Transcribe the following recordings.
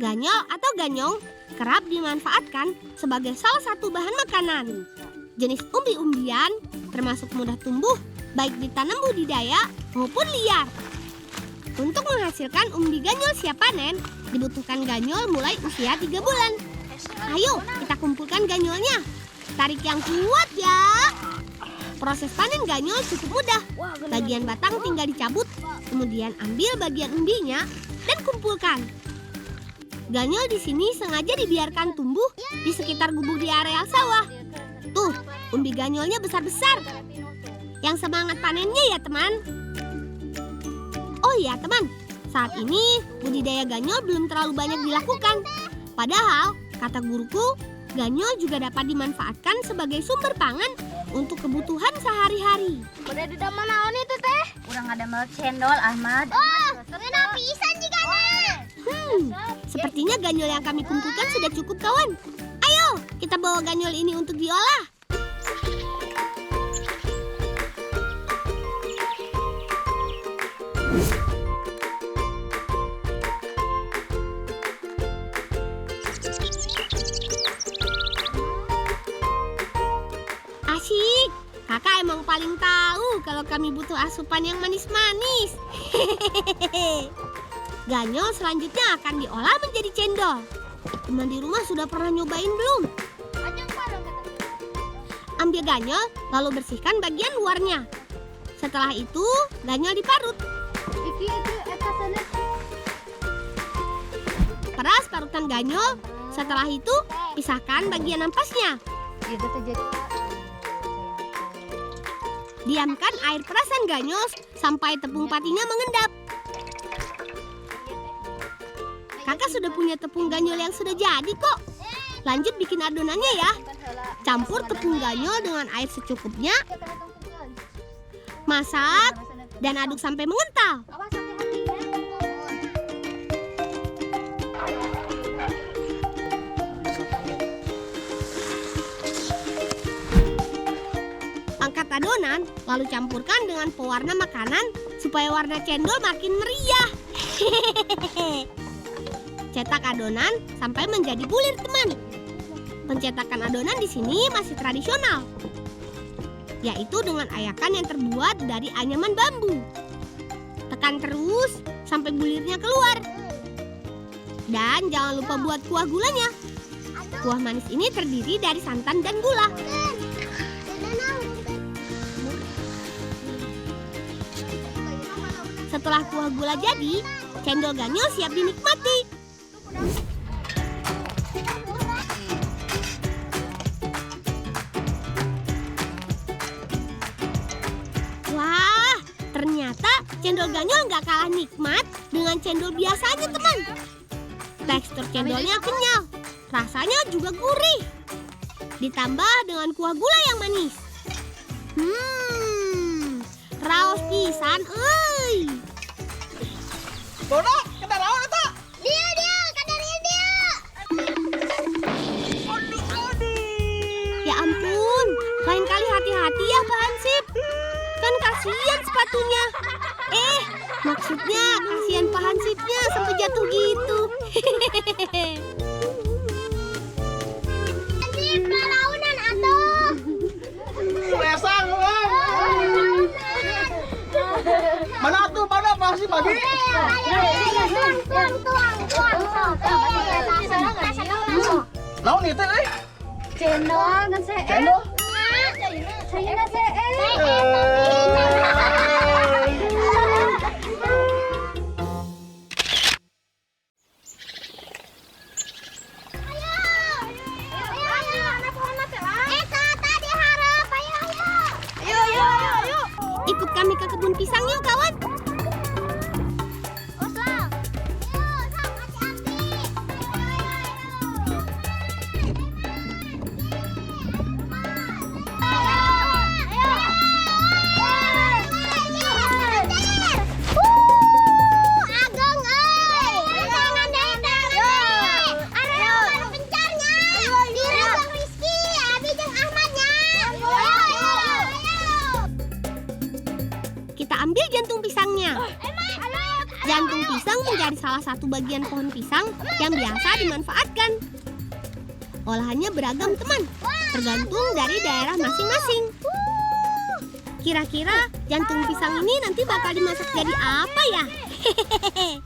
Ganyol atau ganyong kerap dimanfaatkan sebagai salah satu bahan makanan. Jenis umbi-umbian termasuk mudah tumbuh baik di tanam budidaya maupun liar. Untuk menghasilkan umbi ganyol siap panen, dibutuhkan ganyol mulai usia 3 bulan. Ayo kita kumpulkan ganyolnya. Tarik yang kuat ya. Proses panen ganyol cukup mudah. Bagian batang tinggal dicabut, kemudian ambil bagian umbinya dan kumpulkan. Ganyol di sini sengaja dibiarkan tumbuh di sekitar gubuk di areal sawah. Tuh, umbi ganyolnya besar-besar. Yang semangat panennya ya teman. Oh iya teman, saat ini budidaya ganyol belum terlalu banyak dilakukan. Padahal, kata guruku, ganyol juga dapat dimanfaatkan sebagai sumber pangan untuk kebutuhan sehari-hari. Udah di dalam naon itu teh? Urang ada mel cendol Ahmad. Oh, kena pisan jika Sepertinya ganyol yang kami kumpulkan sudah cukup kawan. Ayo, kita bawa ganyol ini untuk diolah. Asyik, kakak emang paling tahu kalau kami butuh asupan yang manis-manis. Ganyol selanjutnya akan diolah menjadi cendol. Teman di rumah sudah pernah nyobain belum? Ambil ganyol, lalu bersihkan bagian luarnya. Setelah itu, ganyol diparut. Peras parutan ganyol. Setelah itu, pisahkan bagian ampasnya. Diamkan air perasan ganyol sampai tepung patinya mengendap. Kakak sudah punya tepung ganyol yang sudah jadi kok. Lanjut bikin adonannya ya. Campur tepung ganyol dengan air secukupnya. Masak dan aduk sampai mengental. Angkat adonan, lalu campurkan dengan pewarna makanan supaya warna cendol makin meriah. Cetak adonan sampai menjadi bulir, teman. Pencetakan adonan di sini masih tradisional, yaitu dengan ayakan yang terbuat dari anyaman bambu. Tekan terus sampai bulirnya keluar. Dan jangan lupa buat kuah gulanya. Kuah manis ini terdiri dari santan dan gula. Setelah kuah gula jadi, cendol ganyol siap dinikmati. Wah, ternyata cendol ganyol nggak kalah nikmat dengan cendol biasanya, teman. Tekstur cendolnya kenyal, rasanya juga gurih. Ditambah dengan kuah gula yang manis. Raos pisan, euy. Bono, kena raon eta? Dia, kadarnya dia. Aduh. Ya ampun, lain kali hati-hati ya Pak Hansip. Kan kasihan sepatunya. Maksudnya kasihan Pak Hansipnya sampai jatuh gitu. Hansip, raunan atuh. Lesang, Bang. Mana tuh, mana pasti pagi? Naon itu, Cendol ngan see. Cendol? Saya ngan see. Ikut kami ke kebun pisang yuk kawan. Kita ambil jantung pisangnya. Jantung pisang menjadi salah satu bagian pohon pisang yang biasa dimanfaatkan. Olahannya beragam, teman, tergantung dari daerah masing-masing. Kira-kira jantung pisang ini nanti bakal dimasak jadi apa ya? Hehehe.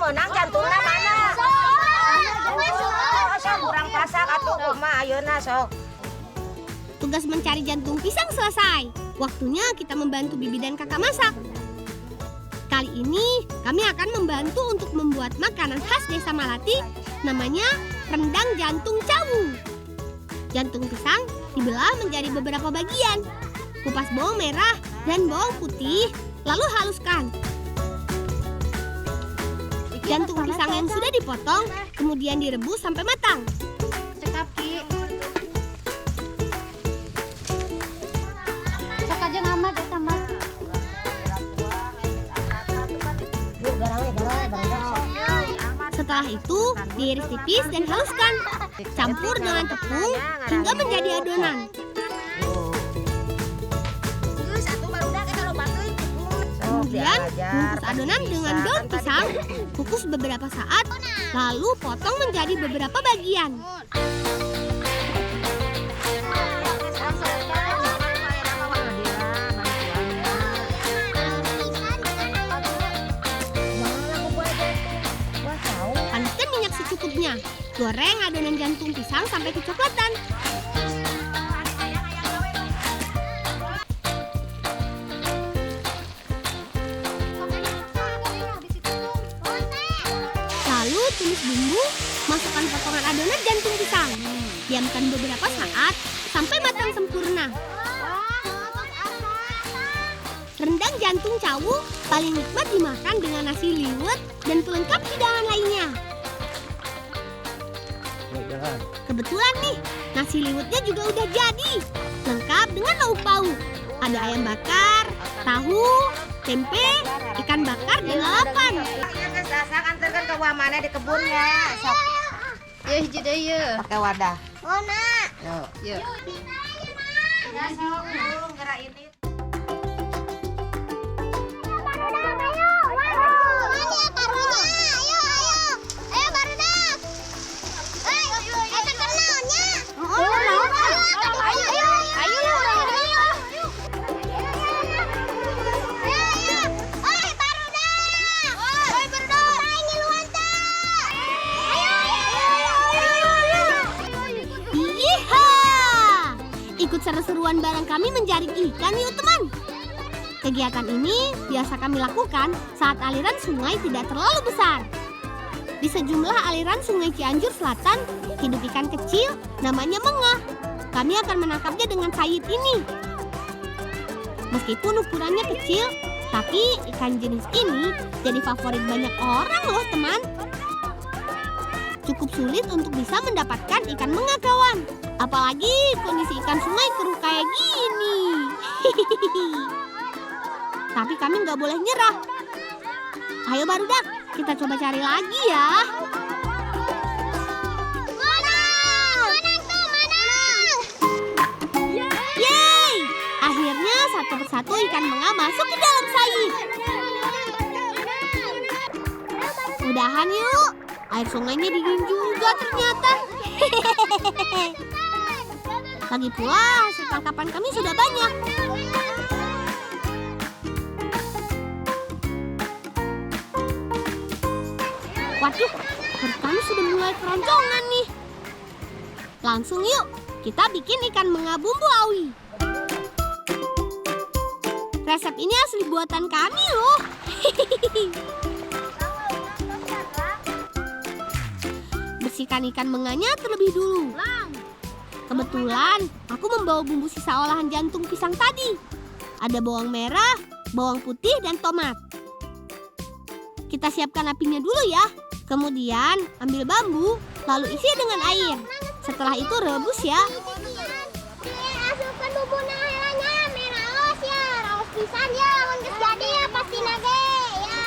Menang jantungnya mana? Kurang pasak atuh kumaha ayeuna sok. Tugas mencari jantung pisang selesai. Waktunya kita membantu bibi dan kakak masak. Kali ini kami akan membantu untuk membuat makanan khas Desa Malati, namanya rendang jantung cawu. Jantung pisang dibelah menjadi beberapa bagian. Kupas bawang merah dan bawang putih, lalu haluskan. Jantung pisang yang sudah dipotong kemudian direbus sampai matang. Cekap Ki. Sok aja ngamat eta mah. Setelah itu diiris tipis dan haluskan. Campur dengan tepung hingga menjadi adonan. Kemudian bungkus adonan dengan daun pisang, kukus beberapa saat, lalu potong menjadi beberapa bagian. Panaskan minyak secukupnya. Goreng adonan jantung pisang sampai kecoklatan. Lalu tumis bumbu, masukkan potongan adonan jantung pisang. Diamkan beberapa saat sampai matang sempurna. Rendang jantung cawu paling nikmat dimakan dengan nasi liwet dan pelengkap hidangan lainnya. Kebetulan nih, nasi liwetnya juga udah jadi. Lengkap dengan lauk pauk. Ada ayam bakar, tahu, tempe, ikan bakar, dan lalapan. Sasak antarkan ke mana di kebunnya. Sok. Ya hiji deui ye. Pakai wadah. Oh, nak. Yuk. Ya sok, burung gerak ini. Ikut seru-seruan bareng kami menjaring ikan yuk teman. Kegiatan ini biasa kami lakukan saat aliran sungai tidak terlalu besar. Di sejumlah aliran sungai Cianjur Selatan hidup ikan kecil namanya mengah. Kami akan menangkapnya dengan sayit ini. Meskipun ukurannya kecil, tapi ikan jenis ini jadi favorit banyak orang loh teman. Cukup sulit untuk bisa mendapatkan ikan mengah kawan. Apalagi kondisi ikan sungai keruh kayak gini. Tapi kami nggak boleh nyerah. Ayo barudak, kita coba cari lagi ya. Yeay! Akhirnya satu persatu ikan mengah masuk ke dalam sayit. Udahan yuk. Air sungainya dingin juga ternyata. Lagi pula hasil tangkapan kami sudah banyak. Waduh, perut kami sudah mulai keroncongan nih. Langsung yuk, kita bikin ikan mengah bumbu awi. Resep ini asli buatan kami loh. Bersihkan ikan mengahnya terlebih dulu. Kebetulan aku membawa bumbu sisa olahan jantung pisang tadi. Ada bawang merah, bawang putih, dan tomat. Kita siapkan apinya dulu ya. Kemudian ambil bambu, lalu isi dengan air. Setelah itu rebus ya. Masukkan bumbu nahanya merah raos ya. Raos pisan ya. Lawan geus jadi ya pasti nage ya.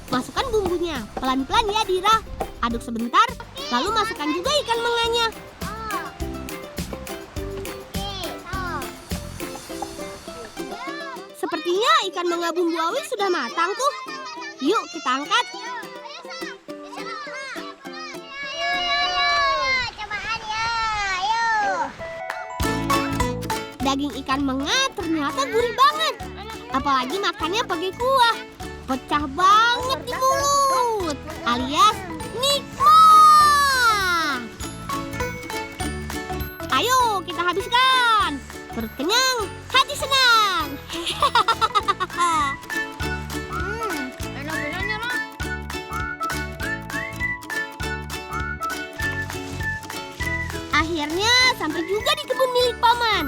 Masukkan bumbunya. Pelan-pelan ya Dira. Aduk sebentar. Lalu masukkan juga ikan menganya. Sepertinya ikan menga bumbu awi sudah matang tuh. Yuk kita angkat. Daging ikan menga ternyata gurih banget. Apalagi makannya pakai kuah. Pecah banget di mulut, alias nikmat. Ayo kita habiskan. Perut kenyang, hati senang. Akhirnya sampai juga di kebun milik paman.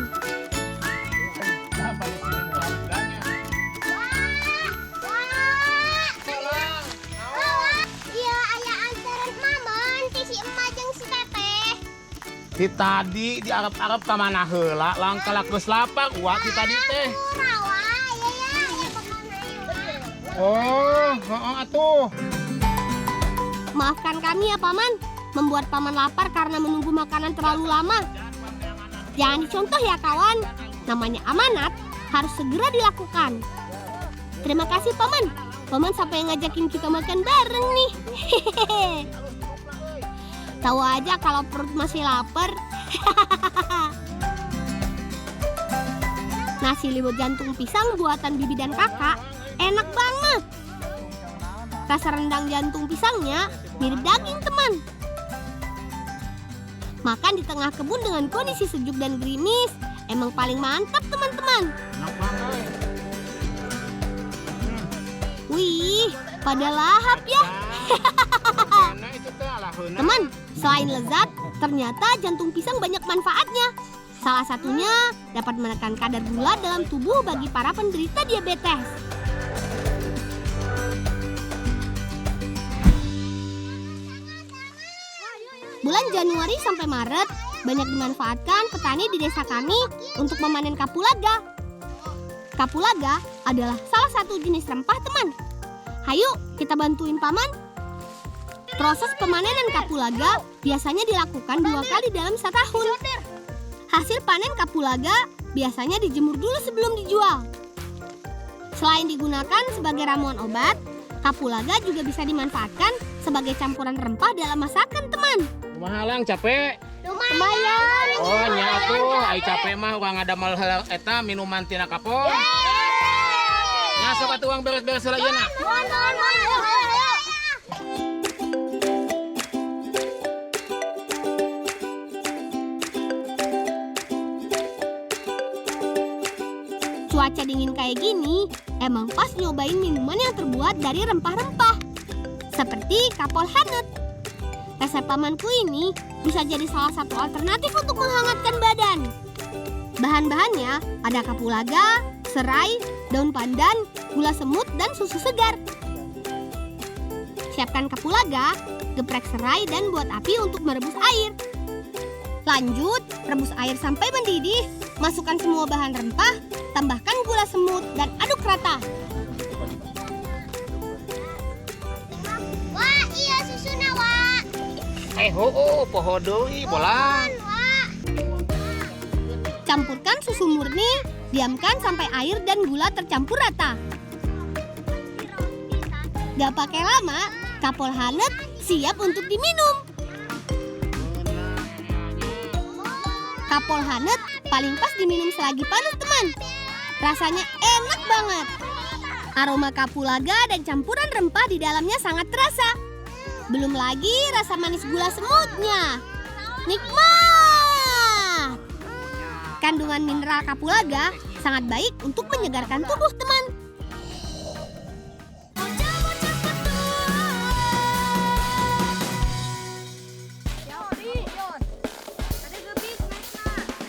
Di tadi di Arab-Arab ka mana heula langkalak geus lapar uak di tadi teh. Oh, heeh atuh. Maafkan kami ya paman, membuat paman lapar karena menunggu makanan terlalu lama. Jangan dicontoh ya kawan, namanya amanat harus segera dilakukan. Terima kasih paman, paman sampai ngajakin kita makan bareng nih. Tahu aja kalau perut masih lapar. Nasi liwet jantung pisang buatan bibi dan kakak enak banget. Rasa rendang jantung pisangnya mirip daging teman. Makan di tengah kebun dengan kondisi sejuk dan gerimis emang paling mantap teman-teman. Wih, pada lahap ya. Teman, selain lezat, ternyata jantung pisang banyak manfaatnya. Salah satunya dapat menekan kadar gula dalam tubuh bagi para penderita diabetes. Bulan Januari sampai Maret banyak dimanfaatkan petani di desa kami untuk memanen kapulaga. Kapulaga adalah salah satu jenis rempah teman. Hayu, kita bantuin paman. Proses pemanenan kapulaga biasanya dilakukan 2 kali dalam setahun. Hasil panen kapulaga biasanya dijemur dulu sebelum dijual. Selain digunakan sebagai ramuan obat, kapulaga juga bisa dimanfaatkan sebagai campuran rempah dalam masakan teman. Kumaha lang capek? Lumayan. Oh nya atuh, ai capek mah urang ngadamel eta minuman tina kapol. Nya sok atuh urang beres-beres heula ieu na. Cuaca dingin kayak gini, emang pas nyobain minuman yang terbuat dari rempah-rempah. Seperti kapol hangat. Resep pamanku ini bisa jadi salah satu alternatif untuk menghangatkan badan. Bahan-bahannya ada kapulaga, serai, daun pandan, gula semut, dan susu segar. Siapkan kapulaga, geprek serai, dan buat api untuk merebus air. Lanjut, rebus air sampai mendidih, masukkan semua bahan rempah, tambahkan gula semut, dan aduk rata. Wah, iya susuna, Wak. Poho deui bolang. Campurkan susu murni, diamkan sampai air dan gula tercampur rata. Gak pakai lama, kapol hangat siap untuk diminum. Kapol hangat paling pas diminum selagi panas teman. Rasanya enak banget. Aroma kapulaga dan campuran rempah di dalamnya sangat terasa. Belum lagi rasa manis gula semutnya. Nikmat! Kandungan mineral kapulaga sangat baik untuk menyegarkan tubuh teman.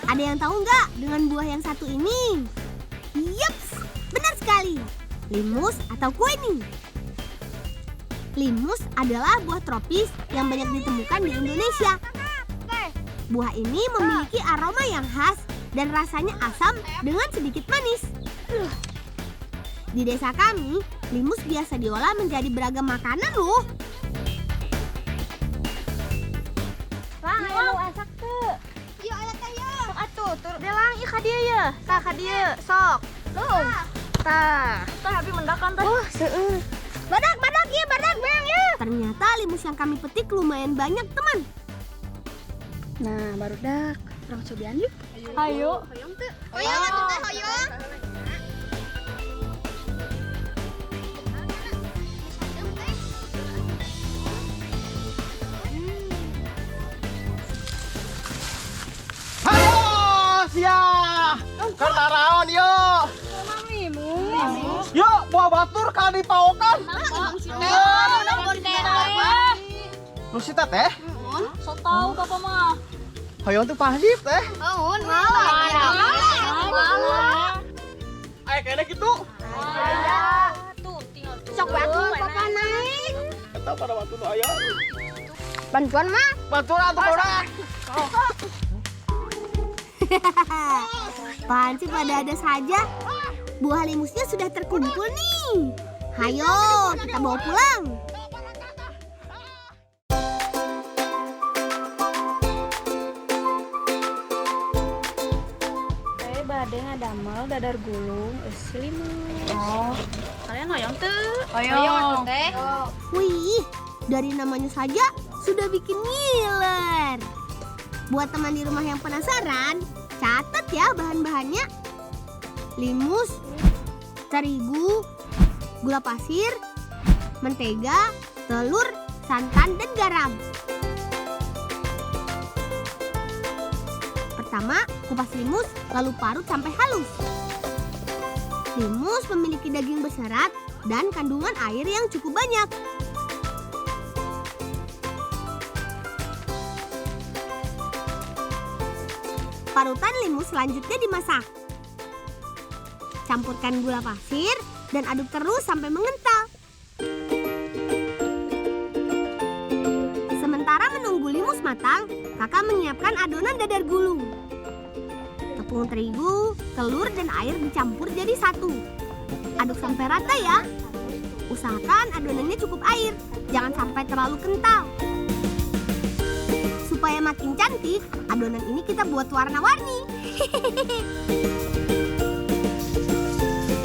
Ada yang tahu nggak dengan buah yang satu ini? Yups, benar sekali. Limus atau kue nih. Limus adalah buah tropis yang banyak ditemukan di Indonesia. Buah ini memiliki aroma yang khas dan rasanya asam dengan sedikit manis. Di desa kami, limus biasa diolah menjadi beragam makanan loh. Delang ieu ka dieu ya. Tah ka dieu, sok. Tuh. Tah habis mendakan teh. Oh, seueur. Badak ieu, badak beang ieu. Ternyata limus yang kami petik lumayan banyak, teman. Nah, baru dak. Orang cobian yuk. Hoyong atuh teh hoyong. Hayo, sia. Kartaraon yuk. Yuk, buah batur ka dipaokan. Nu sita teh? So tau Bapak mah. Hoyong teh pasif teh. Aya kene kitu. Tuh, tinggal tuh. Sok bantuan papa naik. Eta pada waktu nu aya. Bantuan mah. Batur atuh urang. Apaan sih pada ada saja? Buah limusnya sudah terkumpul nih. Hayo, kita bawa pulang. Bade ngadamel dadar gulung limus. Oh, kalian hoyong tuh. Hoyong teh. Wih, dari namanya saja sudah bikin ngiler. Buat teman di rumah yang penasaran, catat ya bahan-bahannya. Limus, terigu, gula pasir, mentega, telur, santan, dan garam. Pertama, kupas limus, lalu parut sampai halus. Limus memiliki daging berserat dan kandungan air yang cukup banyak. Parutan limus selanjutnya dimasak. Campurkan gula pasir dan aduk terus sampai mengental. Sementara menunggu limus matang, kakak menyiapkan adonan dadar gulung. Tepung terigu, telur, dan air dicampur jadi satu. Aduk sampai rata ya. Usahakan adonannya cukup air, jangan sampai terlalu kental. Supaya makin cantik, adonan ini kita buat warna-warni.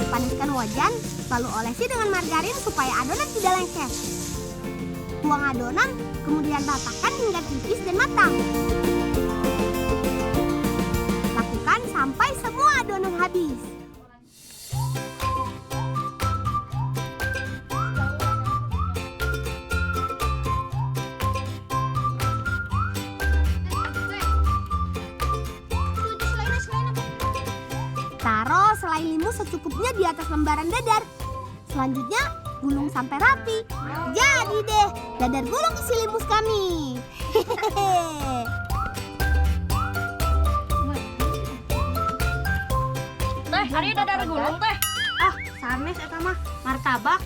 Panaskan wajan, lalu olesi dengan margarin supaya adonan tidak lengket. Tuang adonan, kemudian ratakan hingga tipis dan matang. Lakukan sampai semua adonan habis. Taruh selai limus secukupnya di atas lembaran dadar. Selanjutnya, gulung sampai rapi. Jadi deh, dadar gulung isi limus kami. Teh, hari dadar gulung teh. Ah, sanes eta mah martabak.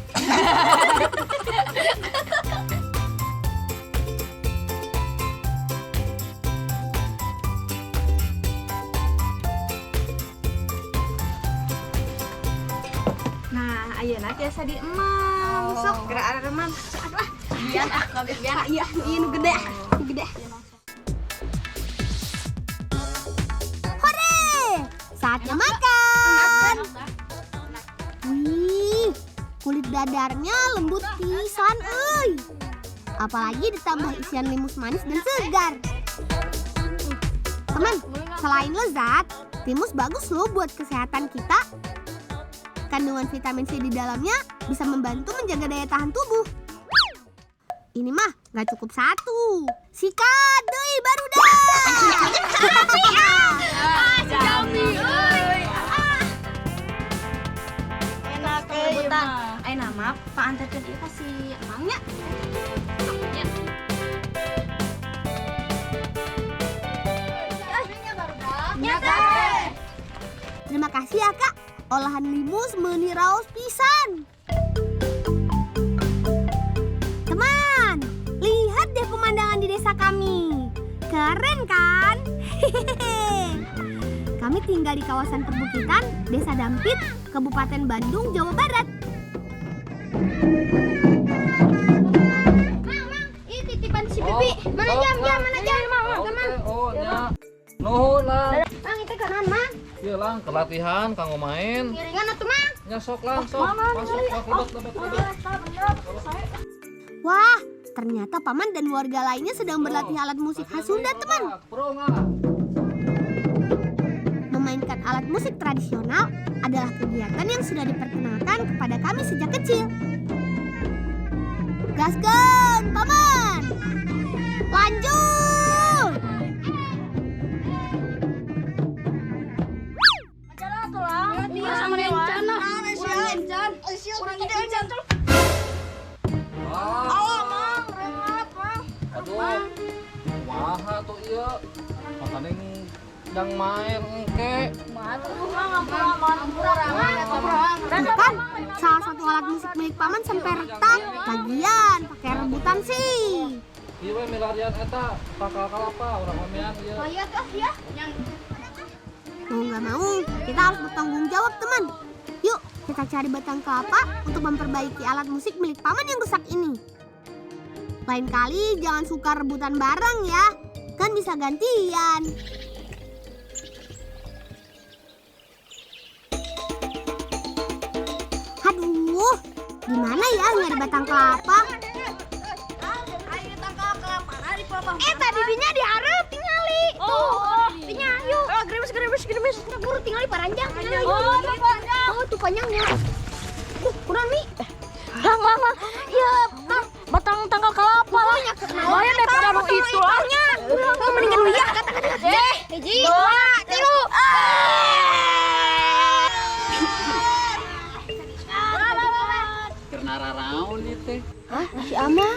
Nah, ayeuna tiasa diemam. Sok gerak remam. Aduh ah. Biar ah, biar. Iya, ini gede, gede. Hore! Saatnya makan. Wih, kulit dadarnya lembut pisan, euy. Apalagi ditambah isian limus manis dan segar. Teman, selain lezat, limus bagus loh buat kesehatan kita. Kandungan vitamin C di dalamnya bisa membantu menjaga daya tahan tubuh. Ini mah nggak cukup satu. Sikat, deui barudak. Enak kebutan. Ayeuna mah Pak antarkeun ieu ka si Emangnya. Terima kasih ya kak. Olahan limus meuni raos pisan. Teman, lihat deh pemandangan di desa kami. Keren kan? Kami tinggal di kawasan perbukitan, Desa Dampit, Kabupaten Bandung, Jawa Barat. Ih, titipan si Bibi. Mana jam? Mana jam? Oh, nya. Nuhun lah. Mang, itu kanan mah. Iya lang, kelatihan kanggo main. Ngiringan atuh mah. Nyasok lang, sok. Masuk, lebat. Wah, ternyata paman dan warga lainnya sedang berlatih alat musik khas Sunda, teman. Pro nggak? Memainkan alat musik tradisional adalah kegiatan yang sudah diperkenalkan kepada kami sejak kecil. Gaskeun, paman! Lanjut! Aduh, kumaha tuh iya. Makanya yang main engke. Tuh kan, salah satu alat musik milik paman sampai retak. Lagian, pakai rebutan sih. Iya we milarian eta, pakal kalapa urang mamean ieu. Iya tuh ya. Mau nggak mau, kita harus bertanggung jawab, teman. Yuk, kita cari batang kelapa untuk memperbaiki alat musik milik paman yang rusak ini. Lain kali jangan suka rebutan barang ya, kan bisa gantian. Aduh, gimana ya nyari batang kelapa? Tadi dinya diharap tingali. Dinya yuk. Gerimis. Buru tingali paranjang. Oh, tuh panjangnya. Kurang nih. Lang. Ya, batang tanggal kelapa lah. Lumayan daripada begitu lah. Mendingan lu ya kata-kata. Hiji, 2, 3. Karena raraun ieu teh. Si Ama.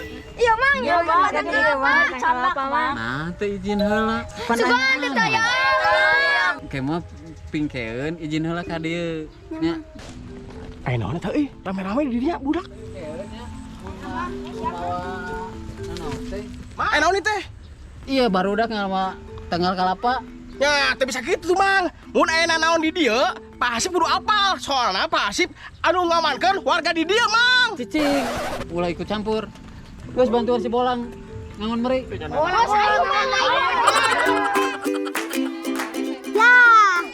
Iya, Mang. Ya, Mang. Kelapa, Mang. Nah, teh izin heula. Sugan daya. Kayak mah pingkeun izin heula ka dieu. Nya. Naon eta euy? Rame-rame di dinya budak. Naon ieu teh? Iya barudak ngalama tanggal kalapa. Ya, teu bisa kitu, Mang. Mun aya naon di dieu, Pak Hasip kudu apal. Soalna Pak Hasip anu ngamankeun warga di dieu, Mang. Cicing, ulah ikut campur. Terus bantuan si Bolang ngangon meri. Ya,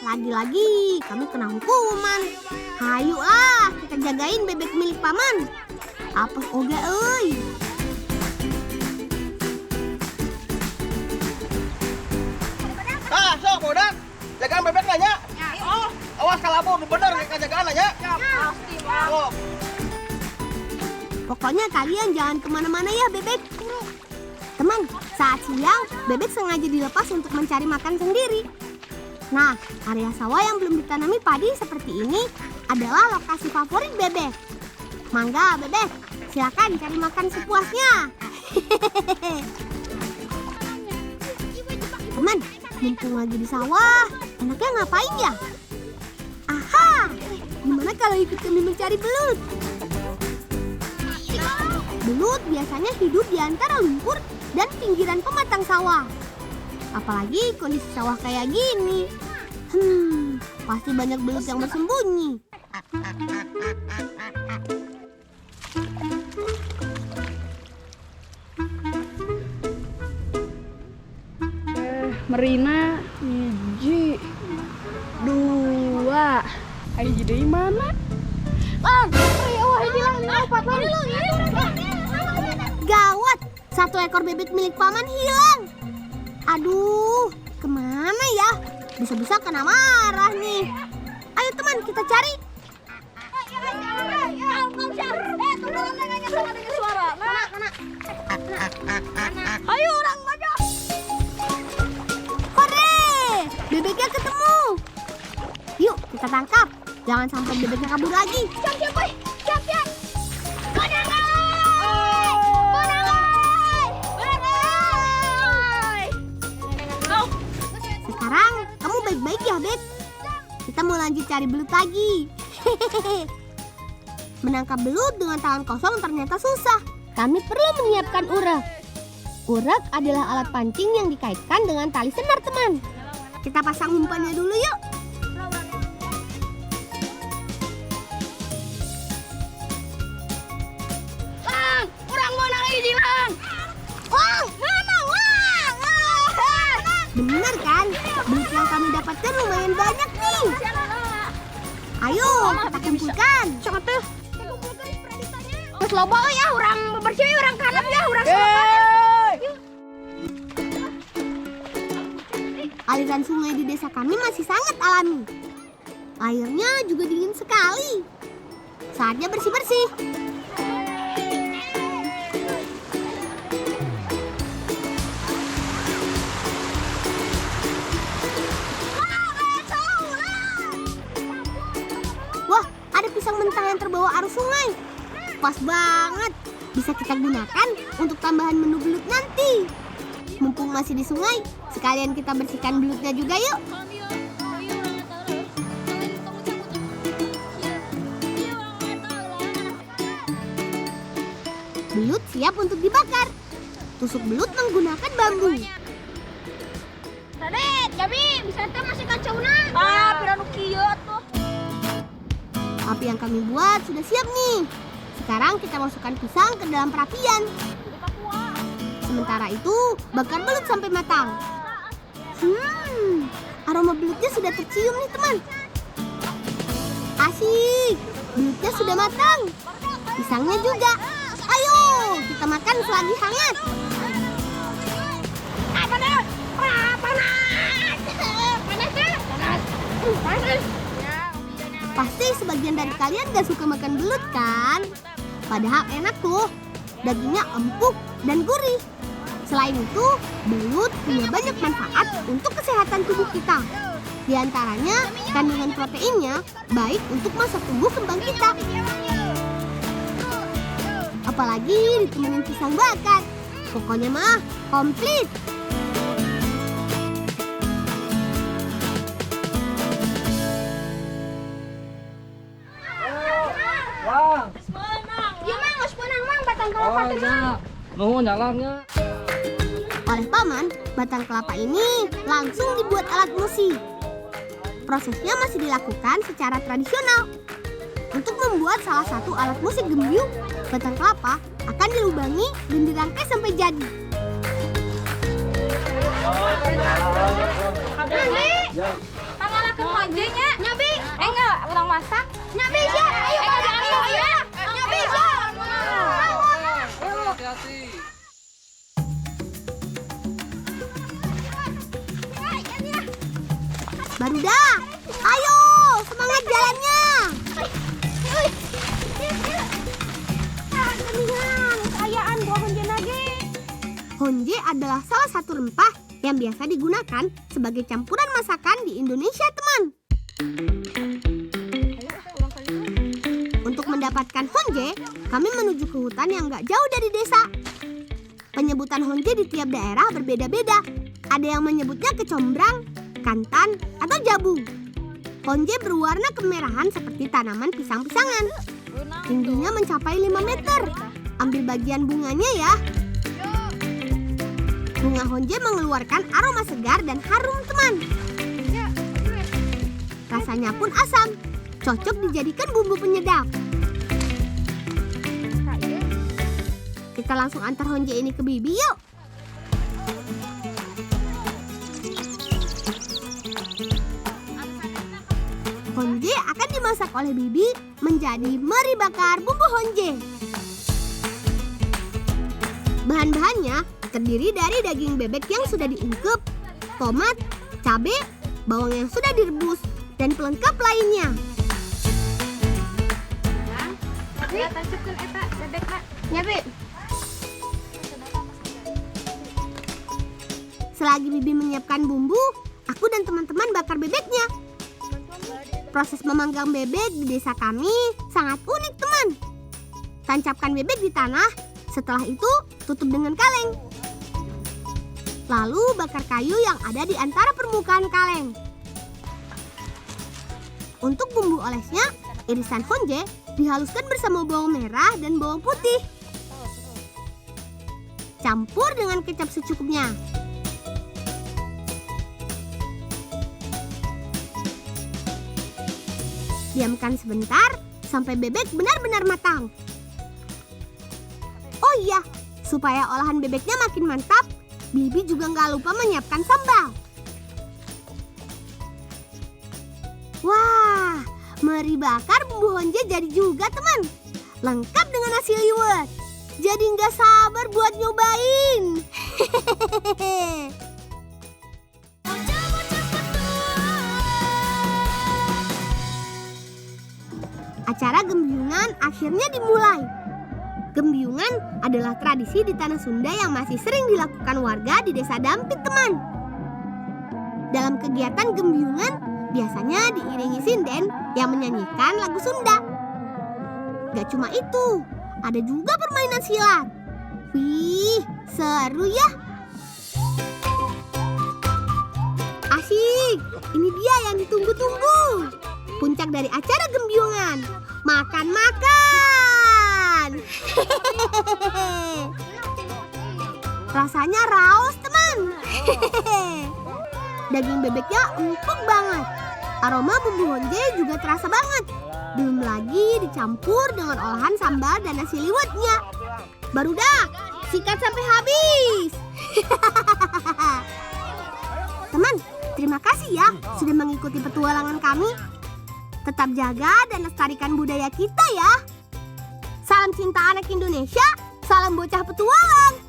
lagi-lagi kami kena hukuman. Hayu ah, kita jagain bebek milik paman. Apes oge euy. Sok bodak. Jagaan bebek nanya. Awas kalabu bener kajagaan nanya. Pasti, Mang. Oh. Pokoknya kalian jangan kemana-mana ya bebek. Teman, saat siang bebek sengaja dilepas untuk mencari makan sendiri. Nah, area sawah yang belum ditanami padi seperti ini adalah lokasi favorit bebek. Mangga bebek, silakan cari makan sepuasnya. Teman, mumpung lagi di sawah, enaknya ngapain ya? Aha, gimana kalau ikut kami mencari belut? Belut biasanya hidup di antara lumpur dan pinggiran pematang sawah. Apalagi kondisi sawah kayak gini. Pasti banyak belut yang bersembunyi. Merina, hiji, 2. Hiji deui mana? Lang, wah ini lang, lompat lang. Gawat, satu ekor bebek milik paman hilang. Aduh, kemana ya? Bisa-bisa kena marah nih. Ayo teman, kita cari. Ayo orang maju. Hore, bebeknya ketemu. Yuk, kita tangkap. Jangan sampai bebeknya kabur lagi. Siap, boy. Siap. Sekarang kamu baik-baik ya, Beb. Kita mau lanjut cari belut lagi. Menangkap belut dengan tangan kosong ternyata susah. Kami perlu menyiapkan urak. Urak adalah alat pancing yang dikaitkan dengan tali senar, teman. Kita pasang umpannya dulu yuk. Lang, orang mau nang hiji lang. Lang, mana? Lang. Benar kan? Belut yang kami dapatkan lumayan banyak nih. Ayo, kita kumpulkan. Terus loba ya, orang bersih, orang kanap ya, orang selatan. Aliran sungai di desa kami masih sangat alami. Airnya juga dingin sekali. Saatnya bersih-bersih. Wah, ada pisang mentah yang terbawa arus sungai. Pas banget. Bisa kita gunakan untuk tambahan menu belut nanti. Mumpung masih di sungai, sekalian kita bersihkan belutnya juga yuk. Belut siap untuk dibakar. Tusuk belut menggunakan bambu. Radet, Jabi, bisa teh masih kacauna. Piranu kieu atuh. Api yang kami buat sudah siap nih. Sekarang kita masukkan pisang ke dalam perapian. Sementara itu, bakar belut sampai matang. Aroma belutnya sudah tercium nih teman. Asik, belutnya sudah matang. Pisangnya juga. Ayo, kita makan selagi hangat. Pasti sebagian dari kalian gak suka makan belut kan? Padahal enak tuh. Dagingnya empuk dan gurih. Selain itu, belut punya banyak manfaat untuk kesehatan tubuh kita. Di antaranya, kandungan proteinnya baik untuk masa tumbuh kembang kita. Apalagi ditemenin pisang bakar. Pokoknya mah komplit. Iya mang, geus beunang mang batang kelapa teh mang. Nuhun nyalahnya. Oleh paman, batang kelapa ini langsung dibuat alat musik. Prosesnya masih dilakukan secara tradisional. Untuk membuat salah satu alat musik gembyung, batang kelapa akan dilubangi dan dirangkai sampai jadi. Nabi, pangalakeun mojenya. Nabi, enggak urang masak. Nabi, ya, ayo ayo ya. Nabi, ya. Hati-hati. Baru dah, ayo semangat jalannya. Honje adalah salah satu rempah yang biasa digunakan sebagai campuran masakan di Indonesia, teman. Untuk mendapatkan honje, kami menuju ke hutan yang gak jauh dari desa. Penyebutan honje di tiap daerah berbeda-beda. Ada yang menyebutnya kecombrang, kantan, atau jabung. Honje berwarna kemerahan seperti tanaman pisang-pisangan. Tingginya mencapai 5 meter. Ambil bagian bunganya ya. Bunga honje mengeluarkan aroma segar dan harum, teman. Rasanya pun asam, cocok dijadikan bumbu penyedap. Kita langsung antar honje ini ke Bibi yuk. Honje akan dimasak oleh Bibi menjadi meri bakar bumbu honje. Bahan-bahannya terdiri dari daging bebek yang sudah diungkep, tomat, cabai, bawang yang sudah direbus, dan pelengkap lainnya. Selagi Bibi menyiapkan bumbu, aku dan teman-teman bakar bebeknya. Proses memanggang bebek di desa kami sangat unik, teman. Tancapkan bebek di tanah, setelah itu tutup dengan kaleng. Lalu bakar kayu yang ada di antara permukaan kaleng. Untuk bumbu olesnya, irisan honje dihaluskan bersama bawang merah dan bawang putih. Campur dengan kecap secukupnya. Diamkan sebentar sampai bebek benar-benar matang. Oh iya, supaya olahan bebeknya makin mantap, Bibi juga nggak lupa menyiapkan sambal. Wah, meri bakar bumbu honje jadi juga teman. Lengkap dengan nasi liwet. Jadi nggak sabar buat nyobain. Acara gembyungan akhirnya dimulai. Gembyungan adalah tradisi di tanah Sunda yang masih sering dilakukan warga di desa Dampit, teman. Dalam kegiatan gembyungan, biasanya diiringi sinden yang menyanyikan lagu Sunda. Gak cuma itu, ada juga permainan silat. Wih, seru ya. Asyik, ini dia yang ditunggu-tunggu. Puncak dari acara gembyungan, makan-makan. Rasanya raos, teman. Daging bebeknya empuk banget. Aroma bumbu honje juga terasa banget. Belum lagi dicampur dengan olahan sambal dan nasi liwetnya. Baru dah, sikat sampai habis. Teman, terima kasih ya sudah mengikuti petualangan kami. Tetap jaga dan lestarikan budaya kita ya. Salam cinta anak Indonesia, salam bocah petualang.